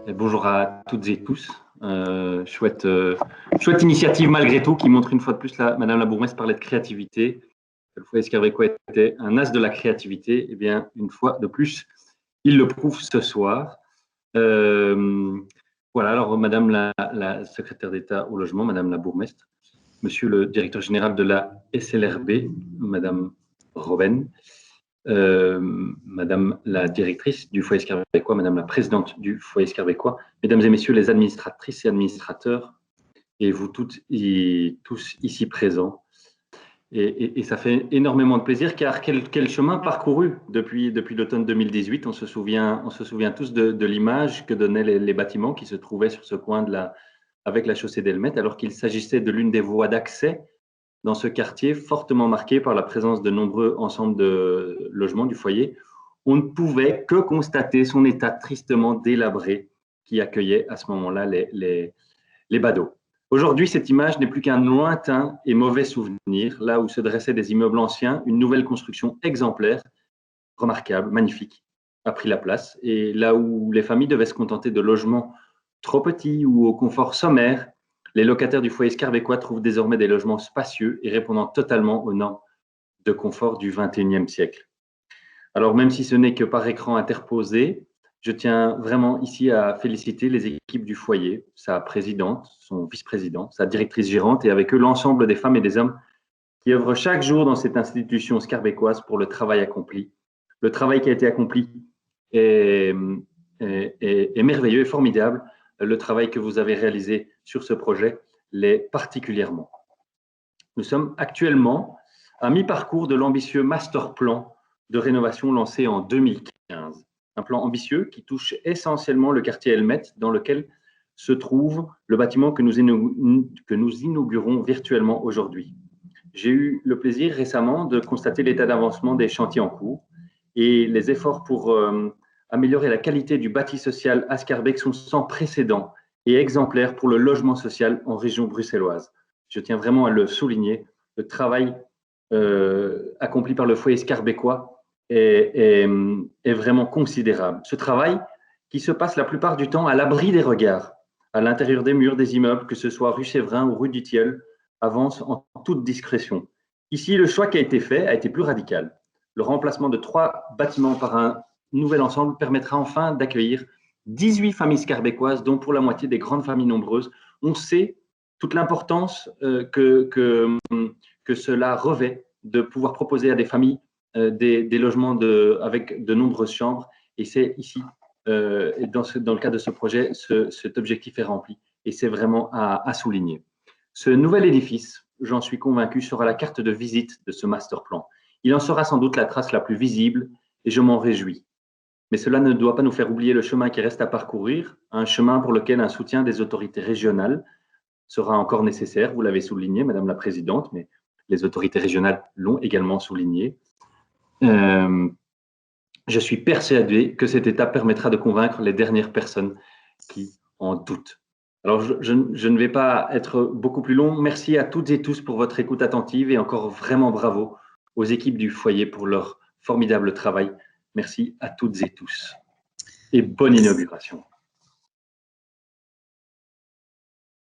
Et bonjour à toutes et tous. Chouette initiative malgré tout qui montre une fois de plus, Madame la bourgmestre parlait de créativité. Le foyer Scarbecois était un as de la créativité. Eh bien, une fois de plus, il le prouve ce soir. Voilà, alors Madame la secrétaire d'État au logement, Madame la bourgmestre, Monsieur le directeur général de la SLRB, Madame Robben, Madame la directrice du foyer Scarbecois, Madame la présidente du foyer Scarbecois, Mesdames et Messieurs les administratrices et administrateurs, et vous toutes et tous ici présents. Et ça fait énormément de plaisir, car quel chemin parcouru depuis l'automne 2018. On se souvient tous de l'image que donnaient les bâtiments qui se trouvaient sur ce coin avec la chaussée d'Elmet, alors qu'il s'agissait de l'une des voies d'accès dans ce quartier fortement marqué par la présence de nombreux ensembles de logements du foyer. On ne pouvait que constater son état tristement délabré qui accueillait à ce moment-là les badauds. Aujourd'hui, cette image n'est plus qu'un lointain et mauvais souvenir, là où se dressaient des immeubles anciens, une nouvelle construction exemplaire, remarquable, magnifique, a pris la place. Et là où les familles devaient se contenter de logements trop petits ou au confort sommaire, les locataires du foyer Scarbecois trouvent désormais des logements spacieux et répondant totalement aux normes de confort du XXIe siècle. Alors, même si ce n'est que par écran interposé, je tiens vraiment ici à féliciter les équipes du foyer, sa présidente, son vice-président, sa directrice gérante et avec eux l'ensemble des femmes et des hommes qui œuvrent chaque jour dans cette institution scarbecoise pour le travail accompli. Le travail qui a été accompli est merveilleux et formidable. Le travail que vous avez réalisé sur ce projet l'est particulièrement. Nous sommes actuellement à mi-parcours de l'ambitieux master plan de rénovation lancé en 2015. Un plan ambitieux qui touche essentiellement le quartier Elmet, dans lequel se trouve le bâtiment que nous inaugurons virtuellement aujourd'hui. J'ai eu le plaisir récemment de constater l'état d'avancement des chantiers en cours et les efforts pour améliorer la qualité du bâti social à Scarbeck sont sans précédent et exemplaires pour le logement social en région bruxelloise. Je tiens vraiment à le souligner. Le travail accompli par le foyer Scarbecois est vraiment considérable. Ce travail qui se passe la plupart du temps à l'abri des regards, à l'intérieur des murs des immeubles, que ce soit rue Séverin ou rue du Tilleul, avance en toute discrétion. Ici, le choix qui a été fait a été plus radical. Le remplacement de 3 bâtiments par un nouvel ensemble permettra enfin d'accueillir 18 familles scarbecoises, dont pour la moitié des grandes familles nombreuses. On sait toute l'importance que cela revêt de pouvoir proposer à des familles des logements avec de nombreuses chambres. Et c'est ici, dans le cadre de ce projet, cet objectif est rempli. Et c'est vraiment à souligner. Ce nouvel édifice, j'en suis convaincu, sera la carte de visite de ce master plan. Il en sera sans doute la trace la plus visible et je m'en réjouis. Mais cela ne doit pas nous faire oublier le chemin qui reste à parcourir, un chemin pour lequel un soutien des autorités régionales sera encore nécessaire. Vous l'avez souligné, Madame la Présidente, mais les autorités régionales l'ont également souligné. Je suis persuadé que cette étape permettra de convaincre les dernières personnes qui en doutent. Alors, je ne vais pas être beaucoup plus long. Merci à toutes et tous pour votre écoute attentive et encore vraiment bravo aux équipes du foyer pour leur formidable travail. Merci à toutes et tous et bonne inauguration.